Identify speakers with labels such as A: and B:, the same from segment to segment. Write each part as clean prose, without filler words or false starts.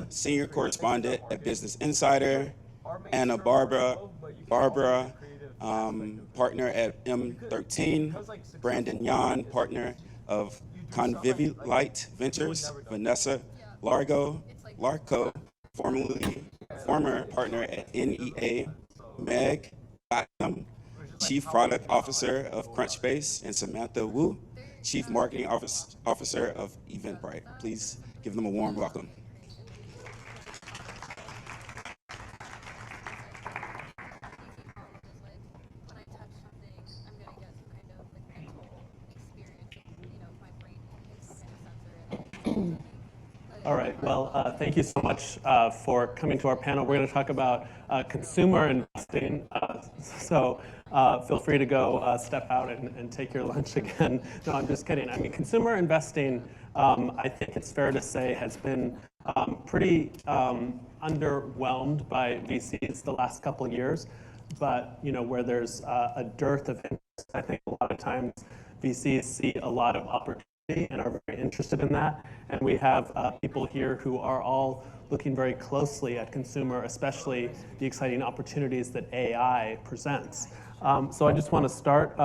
A: senior correspondent at Business Insider, Anna Barbara, partner at M13, Brandon Yahn, partner of Convivialite Ventures, Vanessa Larco, former partner at NEA, Megh, Gautam, Chief Product Officer of Crunchbase, and Samantha Wu, Chief Marketing Officer of Eventbrite. Please give them a warm welcome.
B: All right, well, thank you so much for coming to our panel. We're going to talk about consumer investing. So feel free to go step out and take your lunch again. No, I'm just kidding. I mean, consumer investing, I think it's fair to say, has been pretty underwhelmed by VCs the last couple of years. But where there's a dearth of interest, I think a lot of times VCs see a lot of opportunity and are very interested in that. And we have people here who are all looking very closely at consumer, especially the exciting opportunities that AI presents. So I just want to start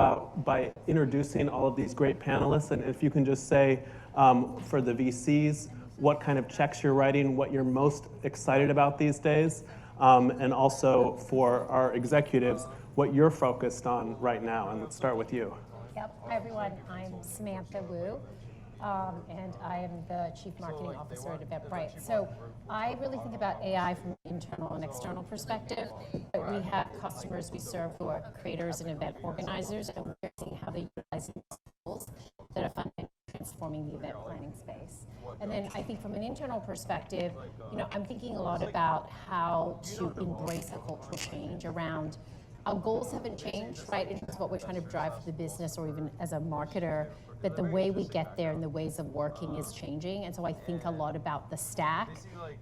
B: by introducing all of these great panelists. And if you can just say, for the VCs, what kind of checks you're writing, what you're most excited about these days, and also for our executives, what you're focused on right now. And let's start with you.
C: Yep. Hi, everyone. I'm Samantha Wu, and I am the Chief Marketing Officer at Eventbrite. So I really think about AI from an internal and external perspective. But we have customers we serve who are creators and event organizers, and we're seeing how they utilize these tools that are fundamentally transforming the event planning space. And then I think from an internal perspective, I'm thinking a lot about how to embrace a cultural change around our goals haven't changed, right, in terms of what we're trying to drive for the business or even as a marketer, but the way we get there and the ways of working is changing. And so I think a lot about the stack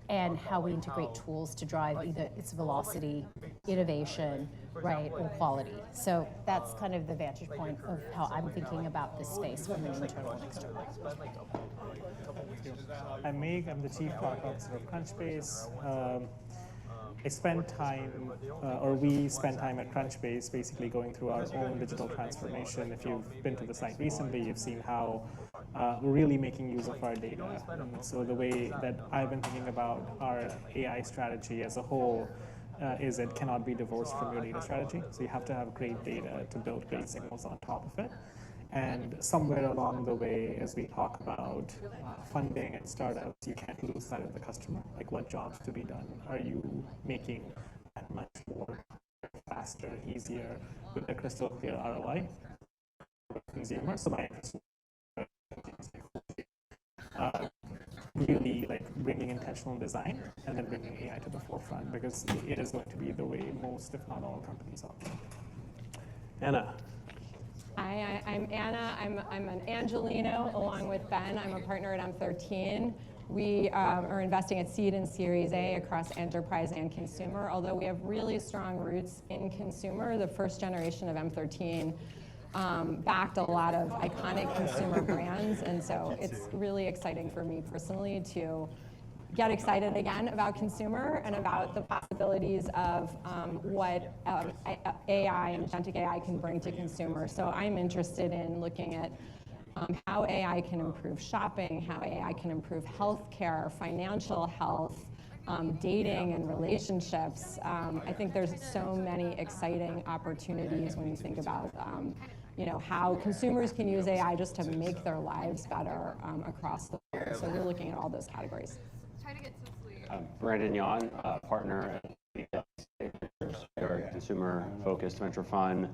C: and how we integrate tools to drive either its velocity, innovation, right, or quality. So that's kind of the vantage point of how I'm thinking about this space from an internal and external.
D: I'm Megh. I'm the Chief Product Officer of Crunchbase. We spend time at Crunchbase basically going through our own digital transformation. If you've been to the site recently, you've seen how we're really making use of our data. And so the way that I've been thinking about our AI strategy as a whole is it cannot be divorced from your data strategy. So you have to have great data to build great signals on top of it. And somewhere along the way, as we talk about funding and startups, you can't lose sight of the customer. Like, what jobs to be done? Are you making that much more faster, easier, with a crystal clear ROI for consumers? So my interest really like bringing intentional design and then bringing AI to the forefront, because it is going to be the way most, if not all, companies operate.
B: Anna.
E: Hi, I'm Anna. I'm an Angelino along with Ben. I'm a partner at M13. We are investing at seed and Series A across enterprise and consumer. Although we have really strong roots in consumer, the first generation of M13 backed a lot of iconic consumer brands. And so it's really exciting for me personally to get excited again about consumer and about the possibilities of what AI and agentic AI can bring to consumers. So I'm interested in looking at how AI can improve shopping, how AI can improve healthcare, financial health, dating and relationships. I think there's so many exciting opportunities when you think about how consumers can use AI just to make their lives better across the board. So we're looking at all those categories.
F: Brandon Yahn, partner at our consumer-focused venture fund,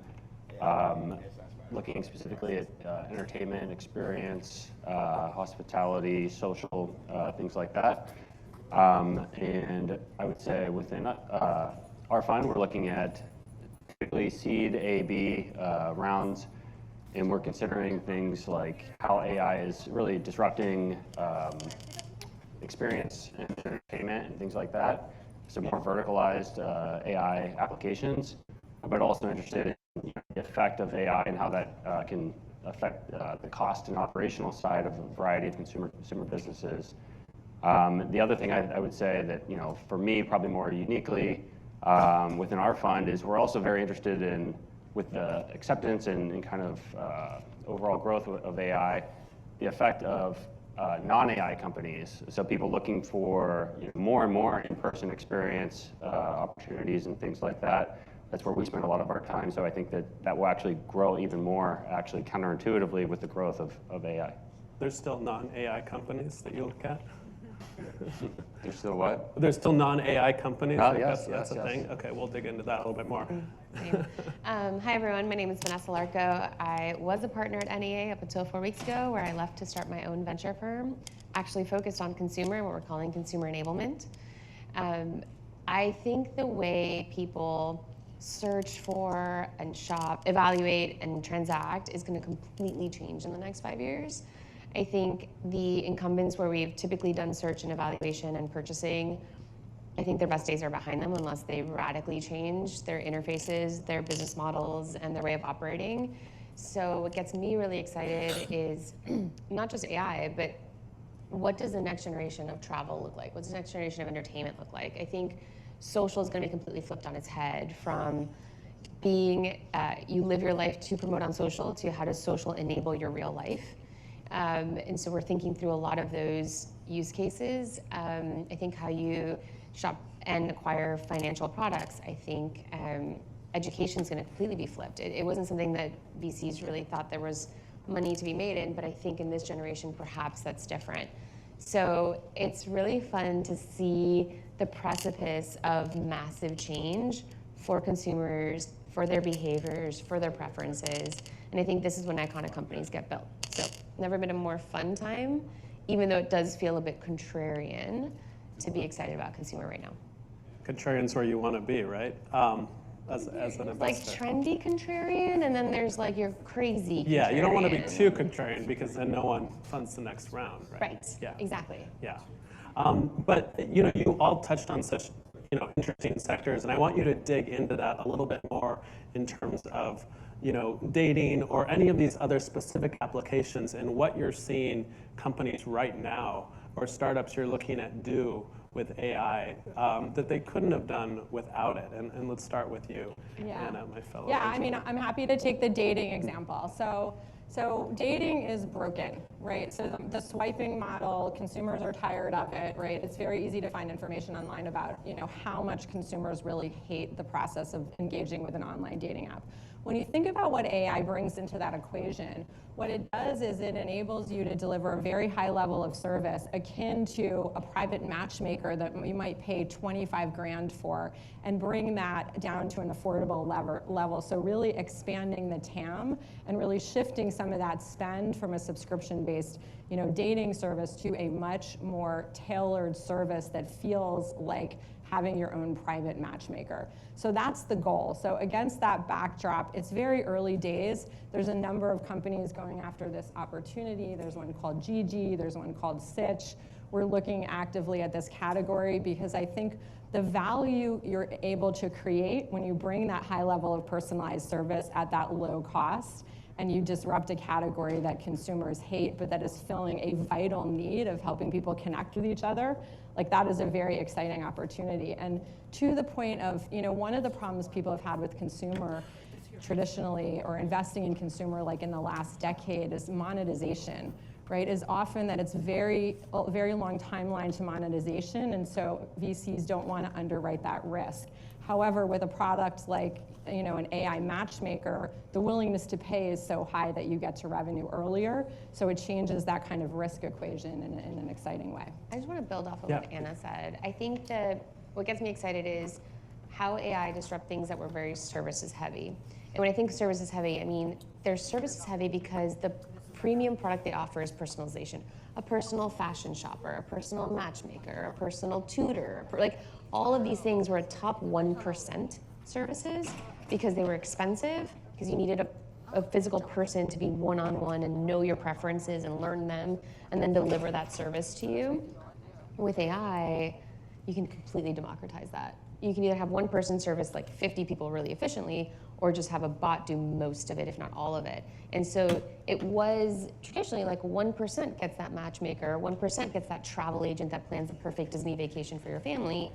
F: looking specifically at entertainment, experience, hospitality, social, things like that. And I would say within our fund, we're looking at typically seed A, B rounds, and we're considering things like how AI is really disrupting experience and entertainment and things like that. So more verticalized AI applications, but also interested in the effect of AI and how that can affect the cost and operational side of a variety of consumer businesses. The other thing I would say that, for me, probably more uniquely within our fund is we're also very interested in, with the acceptance and kind of overall growth of AI, the effect of non-AI companies. So people looking for more and more in-person experience opportunities and things like that. That's where we spend a lot of our time. So I think that will actually grow even more, actually counterintuitively, with the growth of AI.
B: There's still non-AI companies that you look at?
F: There's still what?
B: There's still non-AI companies?
F: Oh,
B: Like
F: yes,
B: that's
F: yes,
B: a
F: yes.
B: thing? Okay, we'll dig into that a little bit more.
G: Hi everyone, my name is Vanessa Larco. I was a partner at NEA up until 4 weeks ago, where I left to start my own venture firm, actually focused on consumer, what we're calling consumer enablement. I think the way people search for and shop, evaluate and transact is going to completely change in the next 5 years. I think the incumbents where we've typically done search and evaluation and purchasing, I think their best days are behind them unless they radically change their interfaces, their business models, and their way of operating. So what gets me really excited is not just AI, but what does the next generation of travel look like? What's the next generation of entertainment look like? I think social is going to be completely flipped on its head from being, you live your life to promote on social, to how does social enable your real life? And so we're thinking through a lot of those use cases. I think how you shop and acquire financial products, I think education is going to completely be flipped. It wasn't something that VCs really thought there was money to be made in, but I think in this generation, perhaps that's different. So it's really fun to see the precipice of massive change for consumers, for their behaviors, for their preferences. And I think this is when iconic companies get built. So never been a more fun time, even though it does feel a bit contrarian to be excited about consumer right now.
B: Contrarian's where you want to be, right? As an investor.
G: Like trendy contrarian, and then there's like your crazy contrarian.
B: Yeah, you don't want to be too contrarian because then no one funds the next round, right?
G: Right,
B: Yeah.
G: exactly.
B: Yeah. But you all touched on such interesting sectors, and I want you to dig into that a little bit more in terms of dating or any of these other specific applications and what you're seeing companies right now or startups you're looking at do with AI that they couldn't have done without it. And let's start with you, Anna, my fellow.
E: Yeah, I mean, I'm happy to take the dating example. So dating is broken, right? So the swiping model, consumers are tired of it, right? It's very easy to find information online about, how much consumers really hate the process of engaging with an online dating app. When you think about what AI brings into that equation, what it does is it enables you to deliver a very high level of service akin to a private matchmaker that you might pay 25 grand for and bring that down to an affordable level. So really expanding the TAM and really shifting some of that spend from a subscription-based dating service to a much more tailored service that feels like having your own private matchmaker. So that's the goal. So against that backdrop, it's very early days. There's a number of companies going after this opportunity. There's one called Gigi, there's one called Sitch. We're looking actively at this category because I think the value you're able to create when you bring that high level of personalized service at that low cost and you disrupt a category that consumers hate, but that is filling a vital need of helping people connect with each other, like that is a very exciting opportunity. And to the point of, one of the problems people have had with consumer traditionally or investing in consumer like in the last decade is monetization, right? Is often that it's a very long timeline to monetization, and so VCs don't want to underwrite that risk. However, with a product like an AI matchmaker, the willingness to pay is so high that you get to revenue earlier. So it changes that kind of risk equation in an exciting way.
G: I just want to build off of what Anna said. I think that what gets me excited is how AI disrupt things that were very services heavy. And when I think services heavy, I mean, they're services heavy because the premium product they offer is personalization. A personal fashion shopper, a personal matchmaker, a personal tutor, like all of these things were a top 1% services because they were expensive, because you needed a physical person to be one-on-one and know your preferences and learn them and then deliver that service to you. With AI, you can completely democratize that. You can either have one person service like 50 people really efficiently, or just have a bot do most of it, if not all of it. And so it was traditionally like 1% gets that matchmaker, 1% gets that travel agent that plans the perfect Disney vacation for your family.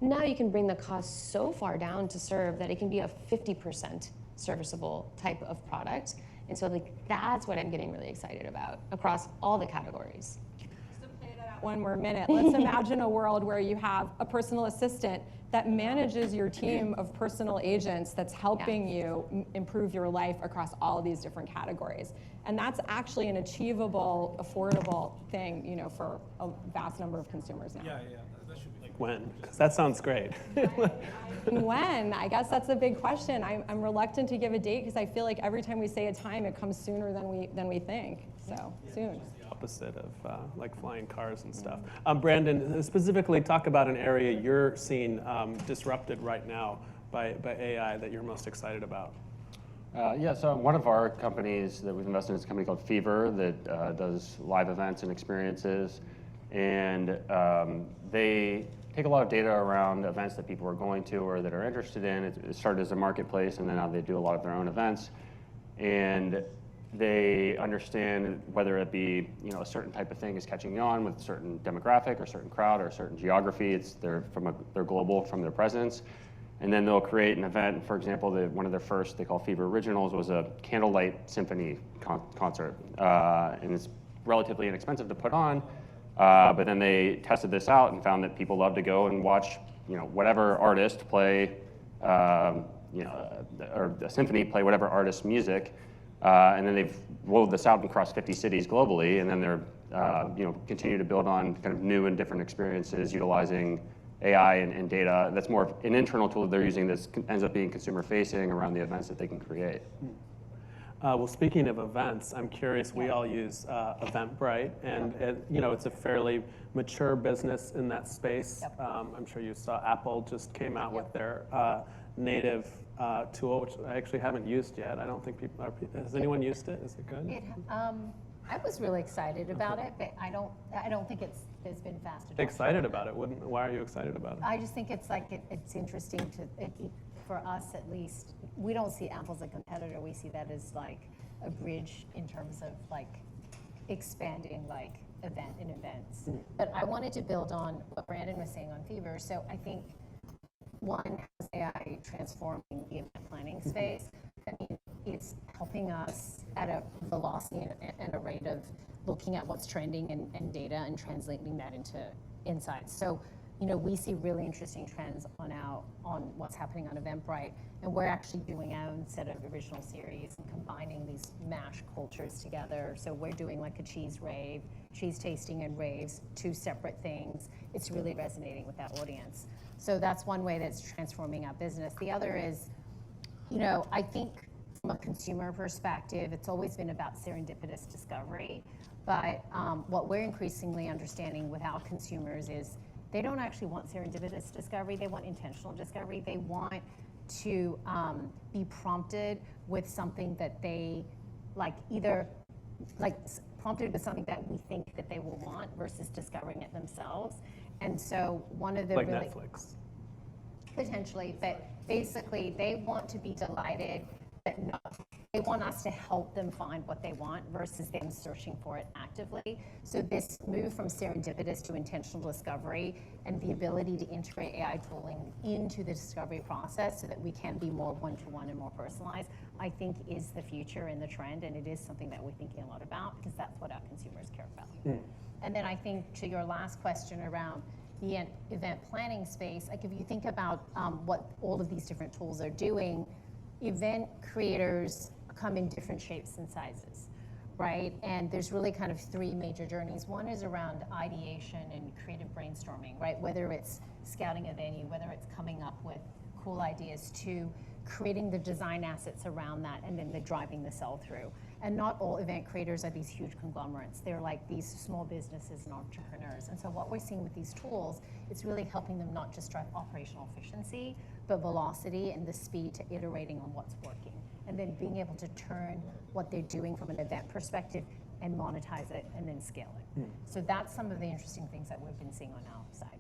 G: Now you can bring the cost so far down to serve that it can be a 50% serviceable type of product. And so like that's what I'm getting really excited about across all the categories.
E: Just to play that out one more minute, let's imagine a world where you have a personal assistant that manages your team of personal agents that's helping you improve your life across all of these different categories. And that's actually an achievable, affordable thing, you know, for a vast number of consumers now.
B: That should be like when? Because that sounds great.
E: When? I guess that's a big question. I'm reluctant to give a date because I feel like every time we say a time, it comes sooner than we think. So soon.
B: Opposite of like flying cars and stuff. Brandon, specifically talk about an area you're seeing disrupted right now by AI that you're most excited about.
F: So one of our companies that we've invested in is a company called Fever that does live events and experiences. And they take a lot of data around events that people are going to or that are interested in. It started as a marketplace, and then now they do a lot of their own events. And they understand whether it be, you know, a certain type of thing is catching on with a certain demographic or certain crowd or a certain geography. They're global from their presence. And then they'll create an event. For example, one of their first, they call Fever Originals, was a candlelight symphony concert. And it's relatively inexpensive to put on. But then they tested this out and found that people love to go and watch, you know, whatever artist play, or a symphony play whatever artist's music. And then they've rolled this out across 50 cities globally, and then they're, continue to build on kind of new and different experiences utilizing AI and data. That's more of an internal tool that they're using that ends up being consumer-facing around the events that they can create.
B: Well, speaking of events, I'm curious, we all use Eventbrite, and it's a fairly mature business in that space. I'm sure you saw Apple just came out with their native tool, which I actually haven't used yet. I don't think has anyone used it? Is it good?
C: I was really excited about it, but I don't think it's been fast enough.
B: Excited about it? Why are you excited about it?
C: I just think it's like it's interesting for us at least. We don't see Apple as a competitor. We see that as like a bridge in terms of like expanding like events. But I wanted to build on what Brandon was saying on Fever. So I think one has AI transforming the event planning space. I mean, it's helping us at a velocity and a rate of looking at what's trending and data and translating that into insights. So, we see really interesting trends on what's happening on Eventbrite, and we're actually doing our own set of original series and combining these mashed cultures together. So we're doing like a cheese rave, cheese tasting and raves, two separate things. It's really resonating with that audience. So that's one way that's transforming our business. The other is, I think from a consumer perspective, it's always been about serendipitous discovery. But what we're increasingly understanding with our consumers is they don't actually want serendipitous discovery. They want intentional discovery. They want to be prompted with something that they prompted with something that we think that they will want versus discovering it themselves. And so one of the
B: like Netflix.
C: Potentially, but basically they want to be delighted, but they want us to help them find what they want versus them searching for it actively. So this move from serendipitous to intentional discovery and the ability to integrate AI tooling into the discovery process so that we can be more one-to-one and more personalized, I think is the future and the trend, and it is something that we're thinking a lot about because that's what our consumers care about. And then I think to your last question around the event planning space, like if you think about what all of these different tools are doing, event creators come in different shapes and sizes, right? And there's really kind of three major journeys. One is around ideation and creative brainstorming, right? Whether it's scouting a venue, whether it's coming up with cool ideas, to creating the design assets around that, and then driving the sell-through. And not all event creators are these huge conglomerates. They're like these small businesses and entrepreneurs. And so what we're seeing with these tools, it's really helping them not just drive operational efficiency, but velocity and the speed to iterating on what's working. And then being able to turn what they're doing from an event perspective and monetize it and then scale it. So that's some of the interesting things that we've been seeing on our side.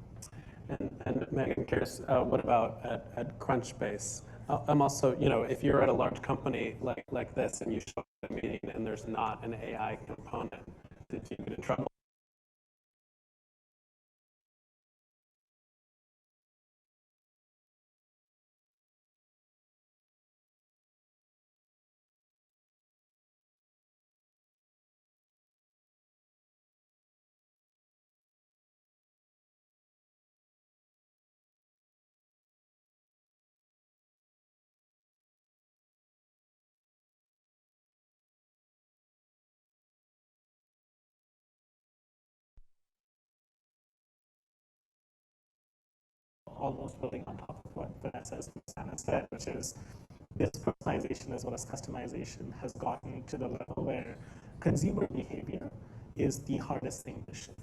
B: And Megh, I'm curious, what about at Crunchbase? I'm also, if you're at a large company like this and you show up at a meeting and there's not an AI component, did you get in trouble? Almost building on top of what Vanessa said, which is this personalization as well as customization has gotten to the level where consumer behavior is the hardest thing to shift.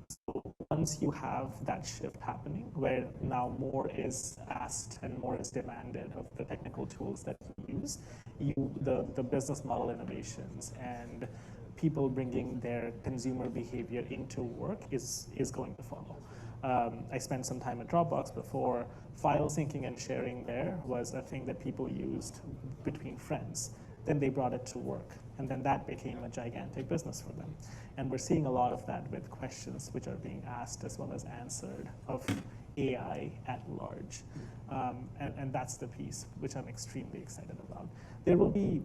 B: So once you have that shift happening, where now more is asked and more is demanded of the technical tools that you use, the business model innovations and people bringing their consumer behavior into work is going to follow. I spent some time at Dropbox before. File syncing and sharing there was a thing that people used between friends. Then they brought it to work, and then that became a gigantic business for them. And we're seeing a lot of that with questions which are being asked as well as answered of AI at large. And that's the piece which I'm extremely excited about. There will be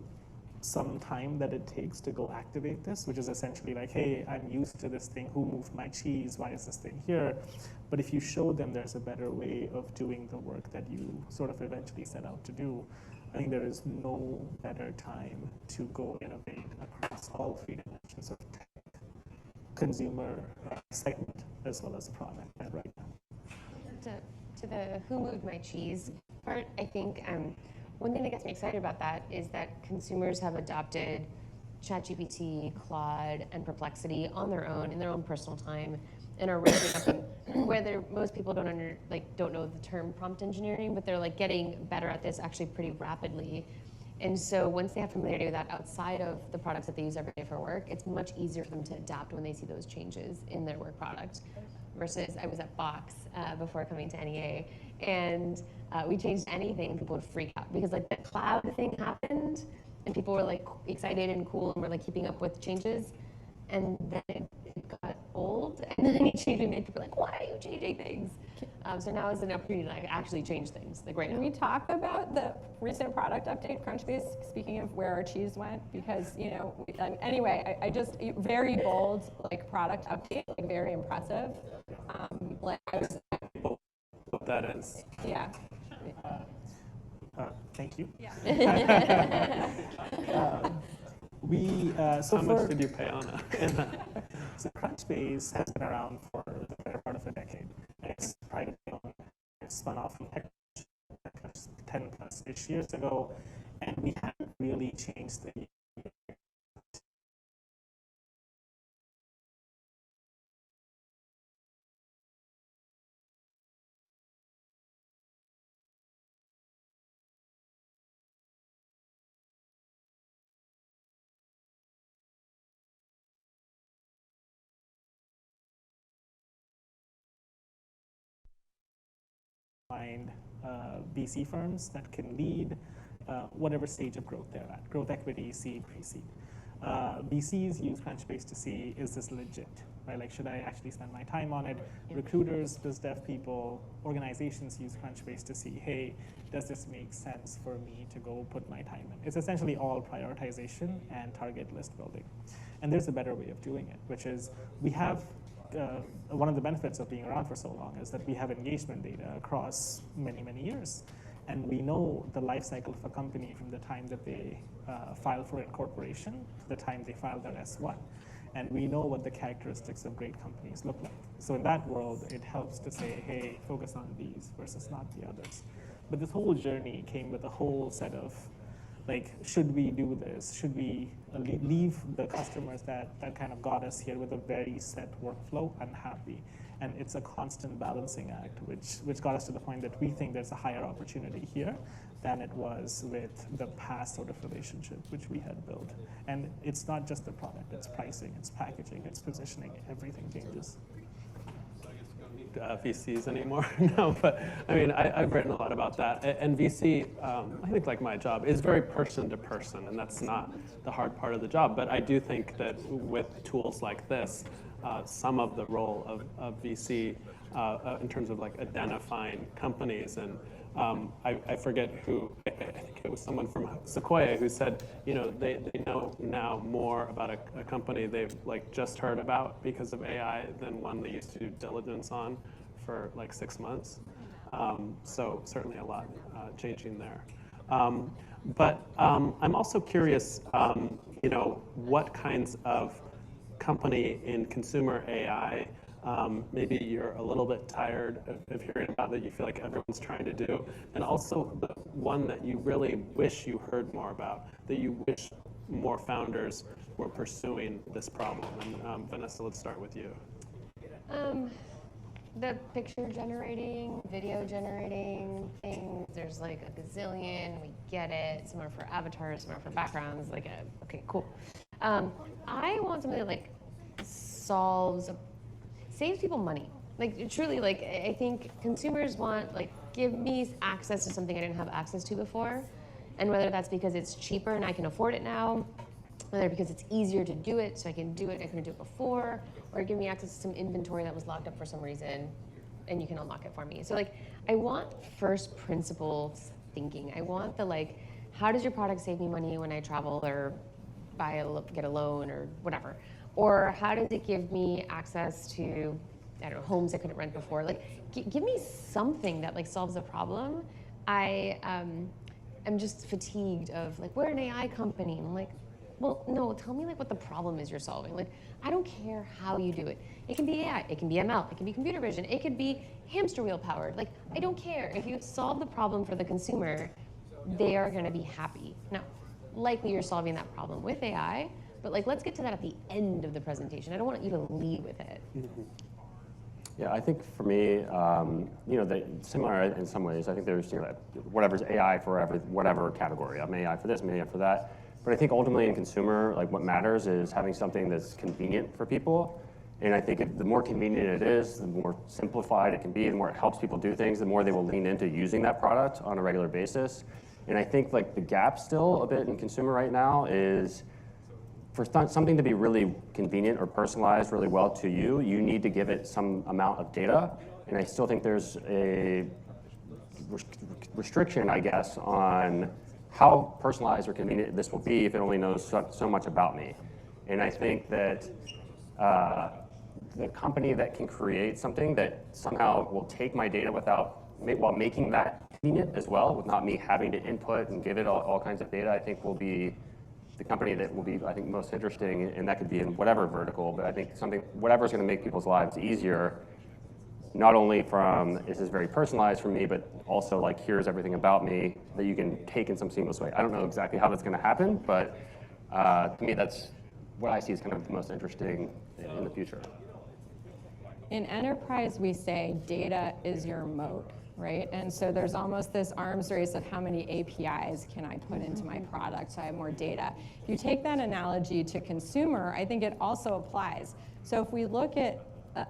B: some time that it takes to go activate this, which is essentially like, hey, I'm used to this thing, who moved my cheese, why is this thing here? But if you show them there's a better way of doing the work that you sort of eventually set out to do, I think there is no better time to go innovate across all three dimensions of tech, consumer segment, as well as product right now.
G: To the who moved my cheese part, I think one thing that gets me excited about that is that consumers have adopted ChatGPT, Claude, and Perplexity on their own, in their own personal time, and are ramping up. And whether most people don't know the term prompt engineering, but they're like getting better at this actually pretty rapidly. And so once they have familiarity with that outside of the products that they use every day for work, it's much easier for them to adapt when they see those changes in their work product. Versus I was at Box before coming to NEA, and we changed anything, people would freak out because like the cloud thing happened, and people were like excited and cool and were like keeping up with changes, and then it got old, and then it changed and made people like, why are you changing things? So now is an opportunity to like actually change things, like right now.
E: Can we talk about the recent product update, Crunchbase, speaking of where our cheese went? Because, anyway, I just, very bold, like, product update, like, very impressive. Like, I was,
B: What that is.
E: yeah.
D: Thank you.
E: Yeah.
B: How much did you pay on it?
D: So Crunchbase has been around for the better part of a decade. It's privately owned. It spun off from Tech 10 plus ish years ago, and we haven't really changed the find VC firms that can lead whatever stage of growth they're at, growth equity, seed, pre-seed. VCs use Crunchbase to see, is this legit, right? Like, should I actually spend my time on it? Recruiters, biz dev people, organizations use Crunchbase to see, hey, does this make sense for me to go put my time in? It's essentially all prioritization and target list building. And there's a better way of doing it, which is we have one of the benefits of being around for so long is that we have engagement data across many, many years. And we know the life cycle of a company from the time that they file for incorporation to the time they file their S1. And we know what the characteristics of great companies look like. So in that world, it helps to say, hey, focus on these versus not the others. But this whole journey came with a whole set of, like, should we do this? Should we leave the customers that kind of got us here with a very set workflow unhappy? And it's a constant balancing act, which got us to the point that we think there's a higher opportunity here than it was with the past sort of relationship which we had built. And it's not just the product, it's pricing, it's packaging, it's positioning, everything changes.
H: So I guess we go to
B: VCs anymore. No, but I mean, I've written a lot about that. And VC, I think like my job, is very person to person, and that's not the hard part of the job. But I do think that with tools like this, some of the role of VC in terms of like identifying companies and I forget who, I think it was someone from Sequoia who said, you know, they know now more about a company they've like just heard about because of AI than one they used to do diligence on for like 6 months. So certainly a lot changing there. But I'm also curious, you know, what kinds of company in consumer AI maybe you're a little bit tired of hearing about that you feel like everyone's trying to do, and also the one that you really wish you heard more about, that you wish more founders were pursuing this problem. And Vanessa, let's start with you.
G: The picture generating, video generating things, there's like a gazillion, we get it. Some are for avatars, some are for backgrounds, like, okay, cool. I want something that like saves people money. Like truly, like I think consumers want, like, give me access to something I didn't have access to before. And whether that's because it's cheaper and I can afford it now, whether because it's easier to do it so I can do it, I couldn't do it before, or give me access to some inventory that was locked up for some reason and you can unlock it for me. So like, I want first principles thinking. I want the like, how does your product save me money when I travel or get a loan or whatever? Or how does it give me access to, I don't know, homes I couldn't rent before? Like, give me something that like solves a problem. I am just fatigued of like, we're an AI company. And I'm like, well, no, tell me like what the problem is you're solving. Like, I don't care how you do it. It can be AI, it can be ML, it can be computer vision, it could be hamster wheel powered. Like, I don't care. If you solve the problem for the consumer, they are gonna be happy. Now, likely you're solving that problem with AI, but like, let's get to that at the end of the presentation. I don't want you to lead with it.
F: Mm-hmm. Yeah, I think for me, you know, similar in some ways. I think there's, you know, whatever's AI for whatever category. I'm AI for this, I'm AI for that. But I think ultimately in consumer, like what matters is having something that's convenient for people. And I think the more convenient it is, the more simplified it can be, the more it helps people do things, the more they will lean into using that product on a regular basis. And I think like the gap still a bit in consumer right now is, for something to be really convenient or personalized really well to you, you need to give it some amount of data. And I still think there's a restriction, I guess, on how personalized or convenient this will be if it only knows so much about me. And I think that the company that can create something that somehow will take my data while making that convenient as well, with not me having to input and give it all kinds of data, I think will be the company that will be, I think, most interesting, and that could be in whatever vertical, but I think whatever's gonna make people's lives easier, not only from, this is very personalized for me, but also like, here's everything about me that you can take in some seamless way. I don't know exactly how that's gonna happen, but to me, that's what I see as kind of the most interesting in the future.
E: In enterprise, we say data is your moat, right? And so there's almost this arms race of how many APIs can I put into my product so I have more data. If you take that analogy to consumer, I think it also applies. So if we look at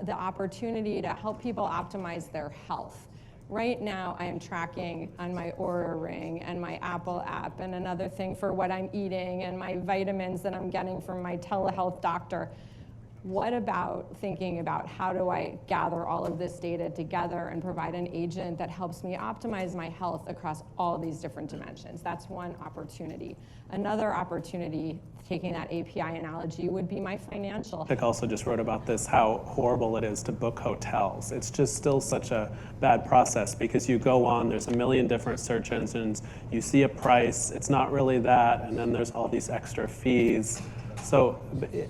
E: the opportunity to help people optimize their health, right now I am tracking on my Oura Ring and my Apple app and another thing for what I'm eating and my vitamins that I'm getting from my telehealth doctor. What about thinking about how do I gather all of this data together and provide an agent that helps me optimize my health across all these different dimensions? That's one opportunity. Another opportunity, taking that API analogy, would be my financial.
B: Nick also just wrote about this, how horrible it is to book hotels. It's just still such a bad process because you go on, there's a million different search engines, you see a price, it's not really that, and then there's all these extra fees. So,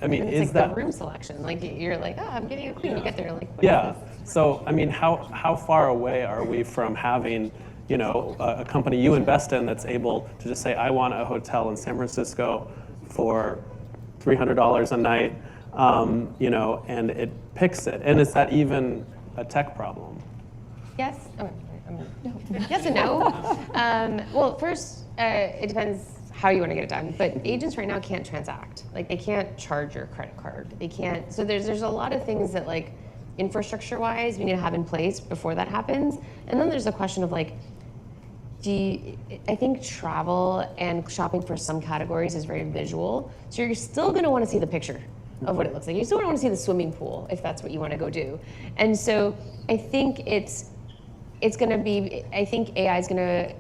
B: I mean,
G: it's
B: is
G: like
B: that
G: the room selection? Like you're like, oh, I'm getting a queen. You get there, like, what
B: yeah.
G: is this?
B: So, I mean, how far away are we from having, you know, a company you invest in that's able to just say, I want a hotel in San Francisco for $300 a night, you know, and it picks it. And is that even a tech problem?
G: Yes. Yes and no. Well, first, it depends how you want to get it done. But agents right now can't transact. Like, they can't charge your credit card. They can't. So there's a lot of things that, like, infrastructure-wise we need to have in place before that happens. And then there's a question of like, I think travel and shopping for some categories is very visual. So you're still gonna wanna see the picture of what it looks like. You still wanna see the swimming pool if that's what you wanna go do. And so I think it's gonna be, I think AI is gonna,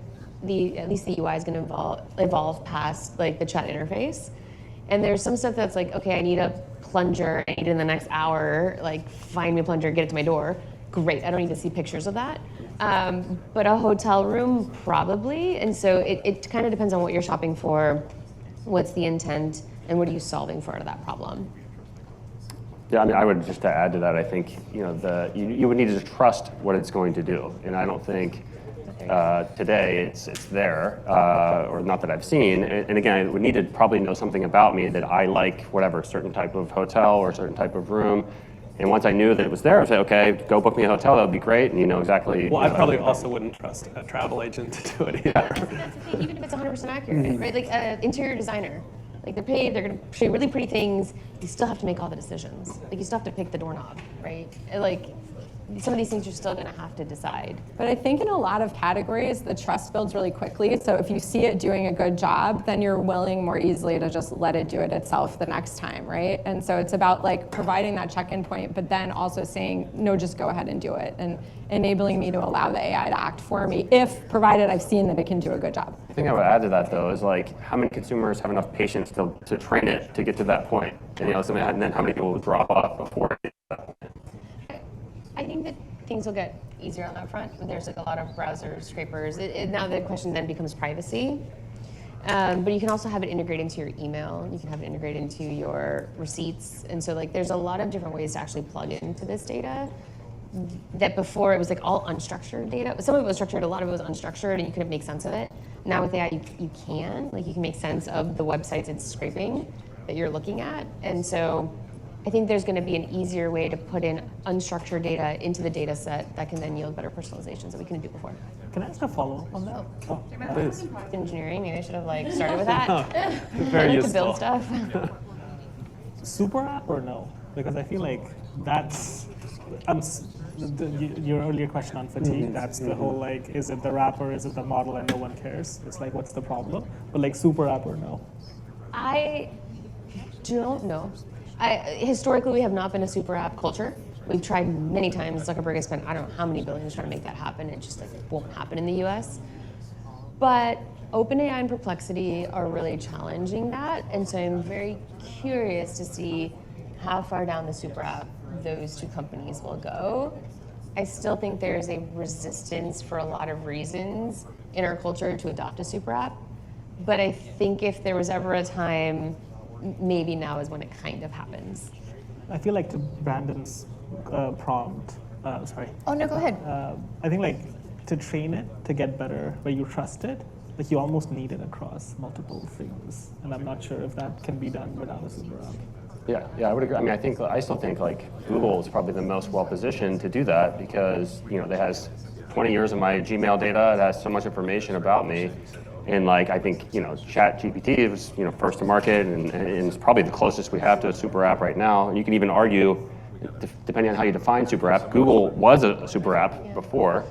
G: at least the UI is gonna evolve past like the chat interface. And there's some stuff that's like, okay, I need a plunger, I need it in the next hour, like find me a plunger, get it to my door. Great, I don't need to see pictures of that. But a hotel room, probably. And so it kind of depends on what you're shopping for, what's the intent, and what are you solving for out of that problem.
F: Yeah, I mean, I would just to add to that, I think, you know, you would need to trust what it's going to do. And I don't think today it's there, or not that I've seen. And again, I would need to probably know something about me that I like, whatever, certain type of hotel or certain type of room. And once I knew that it was there, I'd say, okay, go book me a hotel, that would be great, and you know exactly.
B: Well, I probably also wouldn't trust a travel agent to do it either.
G: That's the thing, even if it's 100% accurate, right? Like interior designer, like they're paid, they're gonna show you really pretty things, you still have to make all the decisions. Like you still have to pick the doorknob, right? Like some of these things you're still gonna have to decide.
E: But I think in a lot of categories, the trust builds really quickly. So if you see it doing a good job, then you're willing more easily to just let it do it itself the next time, right? And so it's about like providing that check-in point, but then also saying, no, just go ahead and do it, and enabling me to allow the AI to act for me, if provided I've seen that it can do a good job.
F: The thing I would add to that, though, is like how many consumers have enough patience to train it to get to that point, and you know, and then how many people will drop off before it gets to that point.
G: I think that things will get easier on that front. There's like a lot of browser scrapers. Now the question then becomes privacy. But you can also have it integrated into your email. You can have it integrated into your receipts. And so like there's a lot of different ways to actually plug into this data that before it was like all unstructured data. Some of it was structured, a lot of it was unstructured, and you couldn't make sense of it. Now with AI, you can. Like you can make sense of the websites it's scraping that you're looking at. And so I think there's going to be an easier way to put in unstructured data into the data set that can then yield better personalizations that we couldn't do before.
D: Can I ask a follow-up on that? Oh,
B: Please.
G: Engineering, maybe I should have like started with that.
B: Very
G: I like
B: useful.
G: to build stuff.
D: super app or no? Because I feel like that's your earlier question on fatigue. That's the whole like, is it the wrapper, is it the model, and no one cares. It's like, what's the problem? But like super app or no?
G: I don't know. Historically, we have not been a super app culture. We've tried many times. Zuckerberg has spent I don't know how many billions trying to make that happen. It just like won't happen in the US. But OpenAI and Perplexity are really challenging that. And so I'm very curious to see how far down the super app those two companies will go. I still think there's a resistance for a lot of reasons in our culture to adopt a super app. But I think if there was ever a time, maybe now is when it kind of happens.
D: I feel like to Brandon's prompt, sorry.
C: Oh, no, go ahead.
D: I think like to train it to get better where you trust it, like you almost need it across multiple things. And I'm not sure if that can be done without a super app.
F: Yeah, I would agree. I mean, I still think like Google is probably the most well-positioned to do that because, you know, it has 20 years of my Gmail data, it has so much information about me. And like, I think, you know, ChatGPT was, you know, first to market and it's probably the closest we have to a super app right now. And you can even argue, depending on how you define super app, Google was a super app before.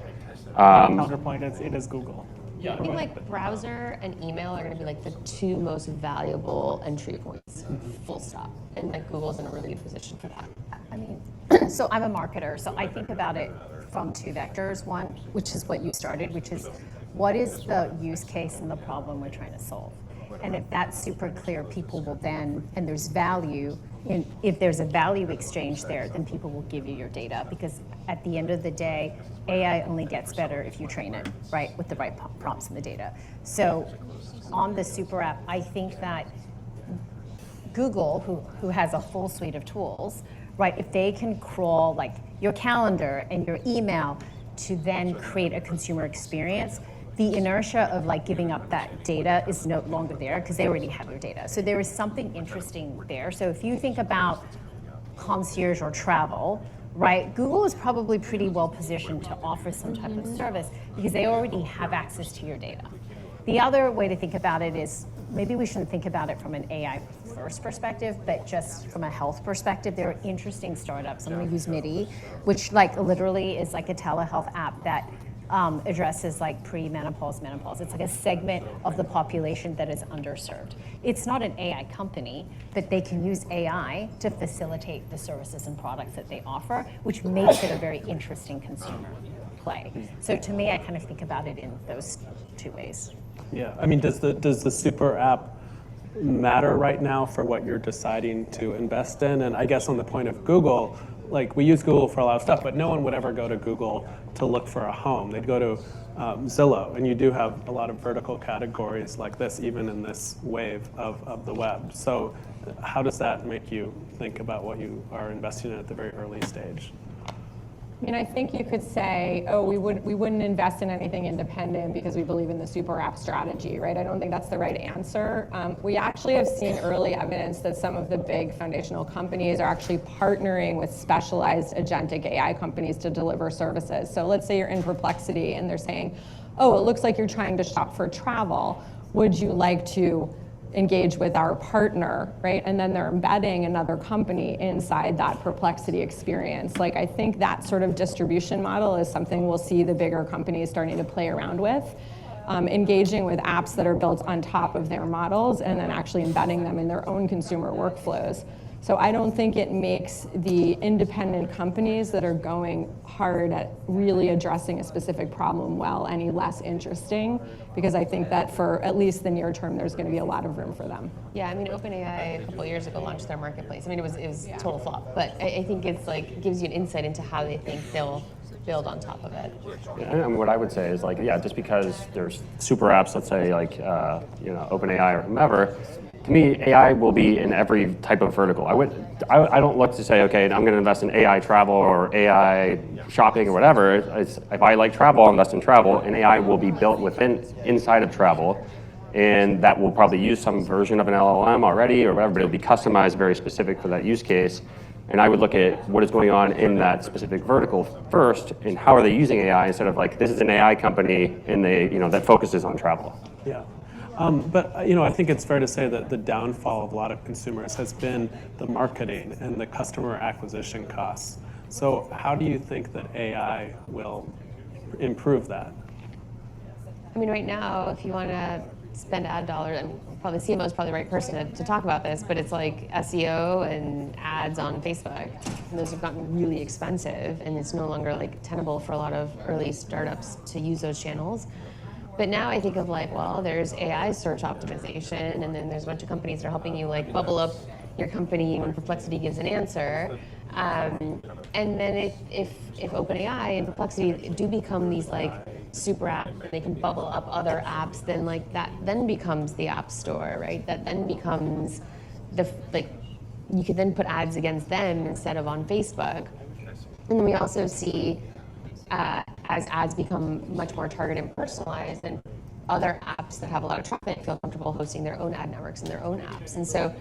D: Counterpoint is it is Google.
G: I think like browser and email are going to be like the two most valuable entry points, full stop. And like Google's in a really good position for that.
C: I mean, so I'm a marketer, so I think about it from two vectors. One, which is what you started, which is what is the use case and the problem we're trying to solve? And if that's super clear, people will then, and there's value, and if there's a value exchange there, then people will give you your data, because at the end of the day, AI only gets better if you train it, right, with the right prompts in the data. So on the super app, I think that Google, who has a full suite of tools, right, if they can crawl like your calendar and your email to then create a consumer experience, the inertia of like giving up that data is no longer there because they already have your data. So there is something interesting there. So if you think about concierge or travel, right, Google is probably pretty well positioned to offer some type of service because they already have access to your data. The other way to think about it is maybe we shouldn't think about it from an AI first perspective, but just from a health perspective, there are interesting startups. I'm going to use Megh, which like literally is like a telehealth app that addresses like premenopause, menopause. It's like a segment of the population that is underserved. It's not an AI company, but they can use AI to facilitate the services and products that they offer, which makes it a very interesting consumer play. So to me, I kind of think about it in those two ways.
B: Yeah, I mean, does the super app matter right now for what you're deciding to invest in? And I guess on the point of Google, like we use Google for a lot of stuff, but no one would ever go to Google to look for a home. They'd go to Zillow, and you do have a lot of vertical categories like this, even in this wave of the web. So how does that make you think about what you are investing in at the very early stage?
E: I mean, I think you could say, oh, we wouldn't invest in anything independent because we believe in the super app strategy, right? I don't think that's the right answer. We actually have seen early evidence that some of the big foundational companies are actually partnering with specialized agentic AI companies to deliver services. So let's say you're in Perplexity and they're saying, oh, it looks like you're trying to shop for travel. Would you like to engage with our partner, right? And then they're embedding another company inside that Perplexity experience. Like, I think that sort of distribution model is something we'll see the bigger companies starting to play around with, engaging with apps that are built on top of their models and then actually embedding them in their own consumer workflows. So I don't think it makes the independent companies that are going hard at really addressing a specific problem well any less interesting, because I think that for at least the near term, there's going to be a lot of room for them.
G: Yeah, I mean, OpenAI a couple of years ago launched their marketplace. I mean, it was a total flop, but I think it's like gives you an insight into how they think they'll build on top of it.
F: And what I would say is like, yeah, just because there's super apps, let's say like OpenAI or whomever, to me, AI will be in every type of vertical. I don't look to say, okay, I'm going to invest in AI travel or AI shopping or whatever. If I like travel, I'll invest in travel, and AI will be built inside of travel, and that will probably use some version of an LLM already or whatever, but it'll be customized very specific for that use case. And I would look at what is going on in that specific vertical first, and how are they using AI instead of like, this is an AI company and that focuses on travel.
B: Yeah. But I think it's fair to say that the downfall of a lot of consumers has been the marketing and the customer acquisition costs. So how do you think that AI will improve that?
G: I mean, right now, if you want to spend ad dollars, and probably CMO is probably the right person to talk about this, but it's like SEO and ads on Facebook. And those have gotten really expensive, and it's no longer like tenable for a lot of early startups to use those channels. But now I think of like, well, there's AI search optimization, and then there's a bunch of companies that are helping you like bubble up your company when Perplexity gives an answer. And then if OpenAI and Perplexity do become these like super apps, and they can bubble up other apps, then like that then becomes the app store, right? That then becomes you could then put ads against them instead of on Facebook. And then we also see as ads become much more targeted and personalized, and other apps that have a lot of traffic feel comfortable hosting their own ad networks and their own apps. And so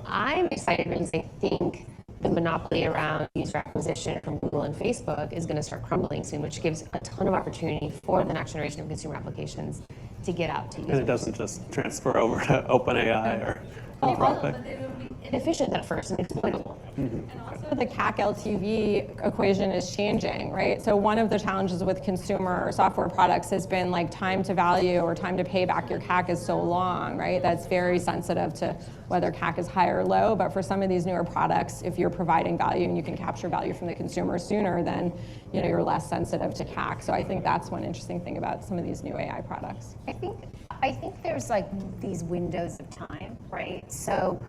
G: I'm excited because I think the monopoly around user acquisition from Google and Facebook is going to start crumbling soon, which gives a ton of opportunity for the next generation of consumer applications to get out to users.
B: And it doesn't just transfer over to OpenAI or Anthropic.
G: It will be inefficient at first and exploitable.
E: And also the CAC LTV equation is changing, right? So one of the challenges with consumer software products has been like time to value or time to pay back your CAC is so long, right? That's very sensitive to whether CAC is high or low. But for some of these newer products, if you're providing value and you can capture value from the consumer sooner, then you're less sensitive to CAC. So I think that's one interesting thing about some of these new AI products.
C: I think there's like these windows of time, right? So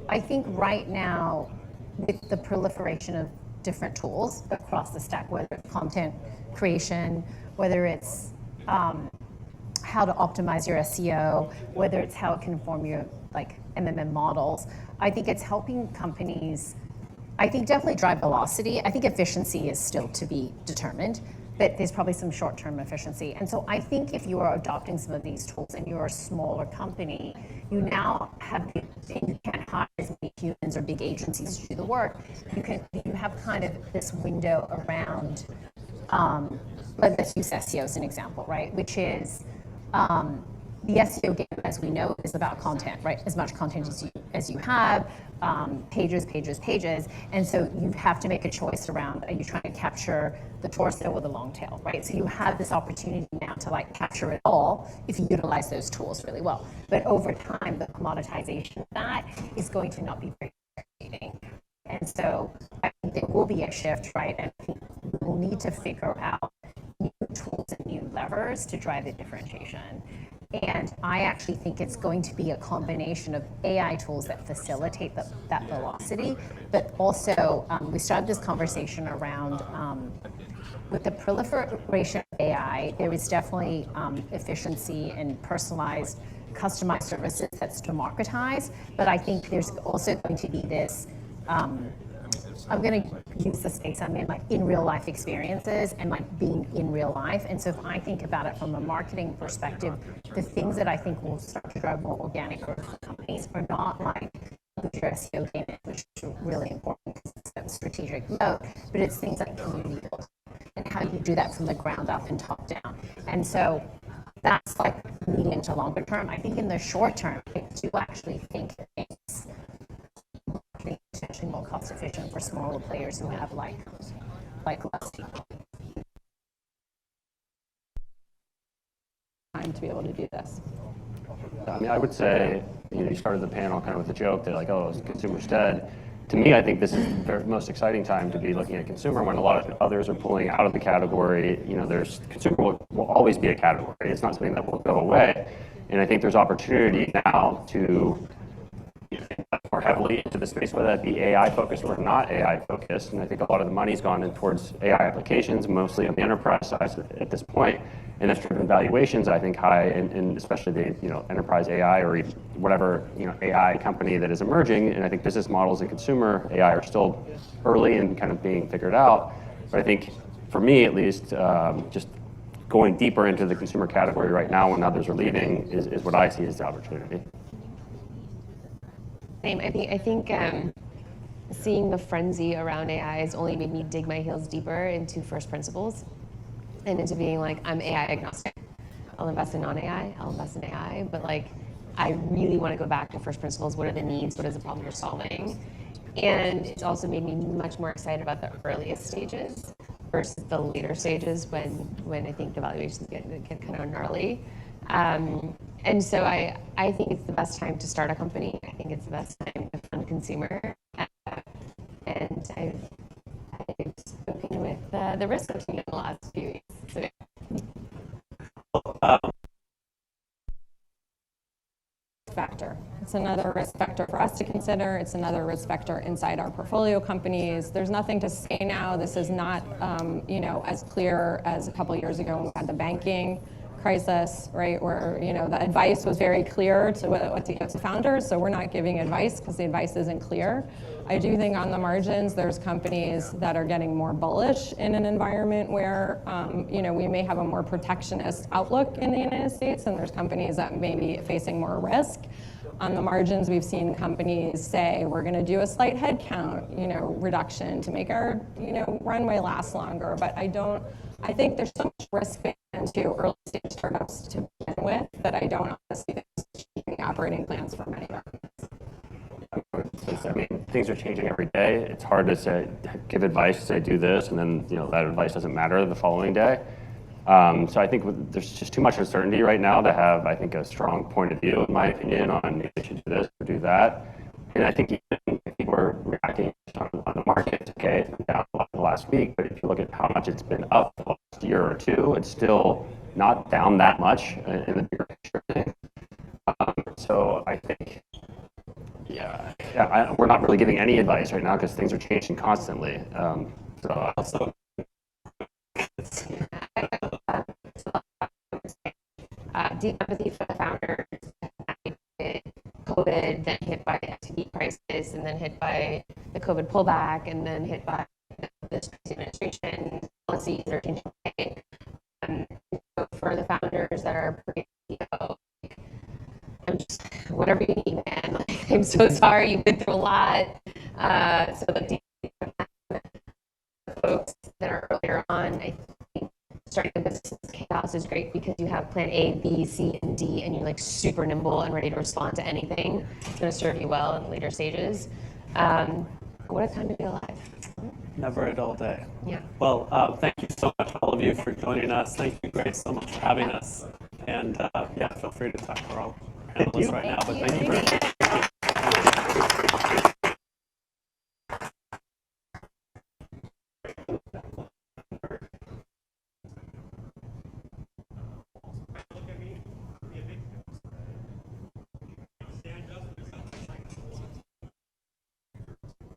C: I think right now, with the proliferation of different tools across the stack, whether it's content creation, whether it's how to optimize your SEO, whether it's how it can inform your like MMM models, I think it's helping companies, I think definitely drive velocity. I think efficiency is still to be determined, but there's probably some short-term efficiency. And so I think if you are adopting some of these tools and you're a smaller company, you now have the thing, you can't hire as many humans or big agencies to do the work. You have kind of this window around, let's use SEO as an example, right? Which is the SEO game, as we know, is about content, right? As much content as you have, pages, pages, pages. And so you have to make a choice around, are you trying to capture the torso or the long tail, right? So you have this opportunity now to like capture it all if you utilize those tools really well. But over time, the commoditization of that is going to not be very exciting. And so I think there will be a shift, right? And I think we'll need to figure out new tools and new levers to drive the differentiation. And I actually think it's going to be a combination of AI tools that facilitate that velocity, but also we started this conversation around with the proliferation of AI, there is definitely efficiency and personalized, customized services that's democratized, but I think there's also going to be this I'm going to use the space I'm in, like in real life experiences and like being in real life. And so if I think about it from a marketing perspective, the things that I think will start to drive more organic growth for companies are not like the pure SEO game, which is really important because it's a strategic mode, but it's things like community building and how you do that from the ground up and top down. And so that's like medium to longer term. I think in the short term, I do actually think it's potentially more cost efficient for smaller players who have like less people.
E: Time to be able to do this.
F: I mean, I would say, you started the panel kind of with a joke that like, oh, consumer's dead. To me, I think this is the most exciting time to be looking at consumer when a lot of others are pulling out of the category. There's consumer will always be a category. It's not something that will go away. And I think there's opportunity now to more heavily into the space, whether that be AI focused or not AI focused. And I think a lot of the money's gone in towards AI applications, mostly on the enterprise side at this point. And that's driven valuations, I think, high, and especially the enterprise AI or whatever AI company that is emerging. And I think business models in consumer AI are still early and kind of being figured out. But I think, for me at least, just going deeper into the consumer category right now when others are leaving is what I see as the opportunity.
G: I think seeing the frenzy around AI has only made me dig my heels deeper into first principles and into being like, I'm AI agnostic. I'll invest in non-AI, I'll invest in AI, but like, I really want to go back to first principles. What are the needs? What is the problem you're solving? And it's also made me much more excited about the earliest stages versus the later stages when I think the valuations get kind of gnarly. And so I think it's the best time to start a company. I think it's the best time to fund consumer. And I've spoken with the risk team in the last few weeks. So.
E: Factor. It's another risk factor for us to consider. It's another risk factor inside our portfolio companies. There's nothing to say now. This is not, as clear as a couple of years ago when we had the banking crisis, right? Where the advice was very clear to what to give to founders. So we're not giving advice because the advice isn't clear. I do think on the margins, there's companies that are getting more bullish in an environment where we may have a more protectionist outlook in the United States, and there's companies that may be facing more risk. On the margins, we've seen companies say we're going to do a slight headcount, reduction to make our runway last longer. But I think there's so much risk into early stage startups to begin with that I don't honestly think is keeping operating plans for many companies.
F: I mean, things are changing every day. It's hard to give advice, say do this, and then that advice doesn't matter the following day. So I think there's just too much uncertainty right now to have, I think, a strong point of view, in my opinion, on if they should do this or do that. And I think even if people are reacting on the market, it's okay, it's been down a lot the last week, but if you look at how much it's been up the last year or two, it's still not down that much in the bigger picture thing. So I think, we're not really giving any advice right now because things are changing constantly.
G: Deep empathy for the founders, COVID, then hit by the FTE crisis, and then hit by the COVID pullback, and then hit by the administration policies that are changing. For the founders that are pre-CEO, I'm just, whatever you need, man. Like, I'm so sorry, you've been through a lot. So the folks that are earlier on, I think, starting a business chaos is great because you have plan A, B, C, and D, and you're like super nimble and ready to respond to anything. It's going to serve you well in later stages. What a time to be alive.
B: Never a dull day.
G: Yeah.
B: Well, thank you so much, all of you, for joining us. Thank you, Grace, so much for having us. And yeah, feel free to talk to our panelists right now. But thank you.